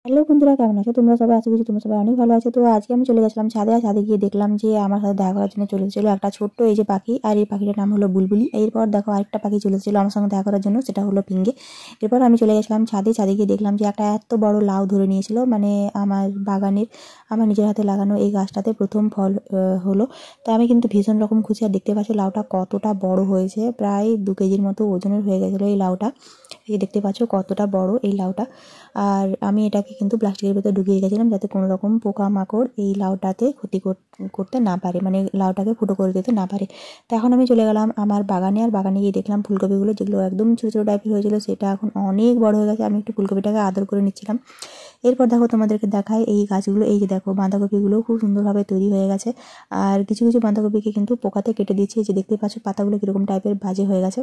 Hello বন্ধুরা, কেমন আছো তোমরা সবাই? আশা করছি তোমরা সবাই অনেক ভালো আছো। তো আজকে আমি চলে গেছিলাম ছাদে, আর ছাদে গিয়ে দেখলাম যে আমার সাথে দেখা করার জন্য চলে এসেছিলো একটা ছোট্ট এই যে পাখি, আর এই পাখিটার নাম হলো বুলবুলি। এরপর দেখো আরেকটা পাখি চলে এসেছিলো আমার সঙ্গে দেখা করার জন্য, সেটা হলো পিঙ্গে। এরপর আমি চলে গেছিলাম ছাদে, ছাদে গিয়ে দেখলাম যে একটা এত বড় লাউ ধরে নিয়েছিল, মানে আমার বাগানের আমার নিজের হাতে লাগানো এই গাছটাতে প্রথম ফল হলো। তো আমি কিন্তু ভীষণ রকম খুশি। আর দেখতে পাচ্ছ লাউটা কতটা বড় হয়েছে, প্রায় 2 কেজির মতো ওজনের হয়ে গেছিলো এই লাউটা। এই দেখতে পাচ্ছ কতটা বড় এই লাউটা। আর আমি এটাকে কিন্তু প্লাস্টিকের ভেতরে ঢুকিয়ে রেখেছিলাম যাতে কোনো রকম পোকামাকড় এই লাউটাতে ক্ষতি করতে না পারে, মানে লাউটাকে ফুটো করে দিতে না পারে। তো এখন আমি চলে গেলাম আমার বাগানে, আর বাগানে গিয়ে দেখলাম ফুলকপিগুলো যেগুলো একদম ছোটো ছোটো টাইপের হয়েছিল সেটা এখন অনেক বড় হয়ে গেছে। আমি একটু ফুলকপিটাকে আদর করে নিচ্ছিলাম। এরপর দেখো তোমাদেরকে দেখায় এই গাছগুলো, এই যে দেখো বাঁধাকপিগুলো খুব সুন্দরভাবে তৈরি হয়ে গেছে। আর কিছু কিছু বাঁধাকপিকে কিন্তু পোকাতে কেটে দিচ্ছে, যে দেখতে পাচ্ছ পাতাগুলো কীরকম টাইপের বাজে হয়ে গেছে।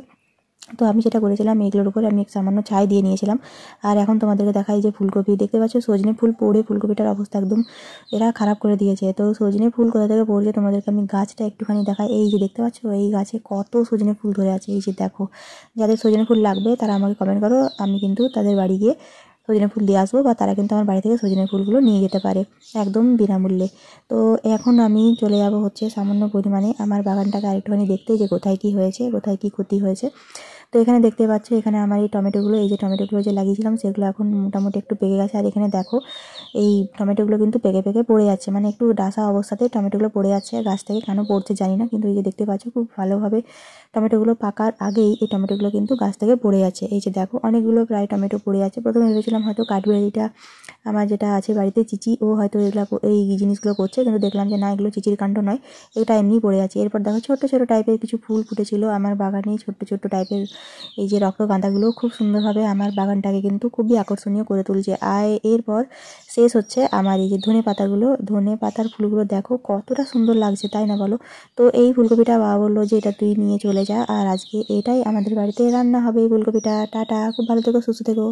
তো আমি যেটা করেছিলাম এগুলোর উপরে আমি সামান্য ছাই দিয়ে নিয়েছিলাম। আর এখন তোমাদেরকে দেখাই যে ফুলকপি দেখতে পাচ্ছ সজনে ফুল পড়ে ফুলকপিটার অবস্থা একদম এরা খারাপ করে দিয়েছে। তো সজনে ফুল কোথা থেকে পড়ছে তোমাদেরকে আমি গাছটা একটুখানি দেখাই। এই যে দেখতে পাচ্ছ এই গাছে কত সজনে ফুল ধরে আছে, এই যে দেখো। যাদের সজনে ফুল লাগবে তারা আমাকে কমেন্ট করো, আমি কিন্তু তাদের বাড়ি গিয়ে সজনে ফুল দিয়ে আসবো, বা তারা কিন্তু আমার বাড়ি থেকে সজনে ফুলগুলো নিয়ে যেতে পারে একদম বিনামূল্যে। তো এখন আমি চলে যাব হচ্ছে সামান্য পরিমাণে আমার বাগানটাকে আরেকটুখানি দেখতে, যে কোথায় কী হয়েছে, কোথায় কী ক্ষতি হয়েছে। তো এখানে দেখতে পাচ্ছ এখানে আমার এই টমেটোগুলো, এই যে টমেটোগুলো যে লাগিয়েছিলাম সেগুলো এখন মোটামুটি একটু পেকে গেছে। আর এখানে দেখো এই টমেটোগুলো কিন্তু পেকে পেকে পড়ে যাচ্ছে, মানে একটু ডাসা অবস্থাতে টমেটোগুলো পড়ে যাচ্ছে গাছ থেকে, কেন পড়ছে জানি না, কিন্তু এই যে দেখতে পাচ্ছ খুব ভালোভাবে টমেটোগুলো পাকার আগেই এই টমেটোগুলো কিন্তু গাছ থেকে পড়ে যাচ্ছে। এই যে দেখো অনেকগুলো প্রায় টমেটো পড়ে যাচ্ছে। প্রথমে ভেবেছিলাম হয়তো কাঠবিড়ালিটা আমার যেটা আছে বাড়িতে চিচি, ও হয়তো এগুলো এই জিনিসগুলো করছে, কিন্তু দেখলাম যে না, এগুলো চিচির কাণ্ড নয়, এটা এমনিই পড়ে আছে। এরপর দেখো ছোটো ছোটো টাইপের কিছু ফুল ফুটেছিল আমার বাগানে, ছোট্ট ছোট্ট টাইপের এই যে রক্তগাঁদাগুলো খুব সুন্দরভাবে আমার বাগানটাকে কিন্তু খুবই আকর্ষণীয় করে তুলছে। আর এরপর শেষ হচ্ছে আমার এই যে ধনে পাতাগুলো, ধনে পাতার ফুলগুলো দেখো কতটা সুন্দর লাগছে, তাই না বলো? তো এই ফুলকপিটা বাবা বললো যে এটা তুই নিয়ে চলে যা, আর আজকে এটাই আমাদের বাড়িতে রান্না হবে এই ফুলকপিটা। টাটা, খুব ভালো থেকো, সুস্থ থেকো।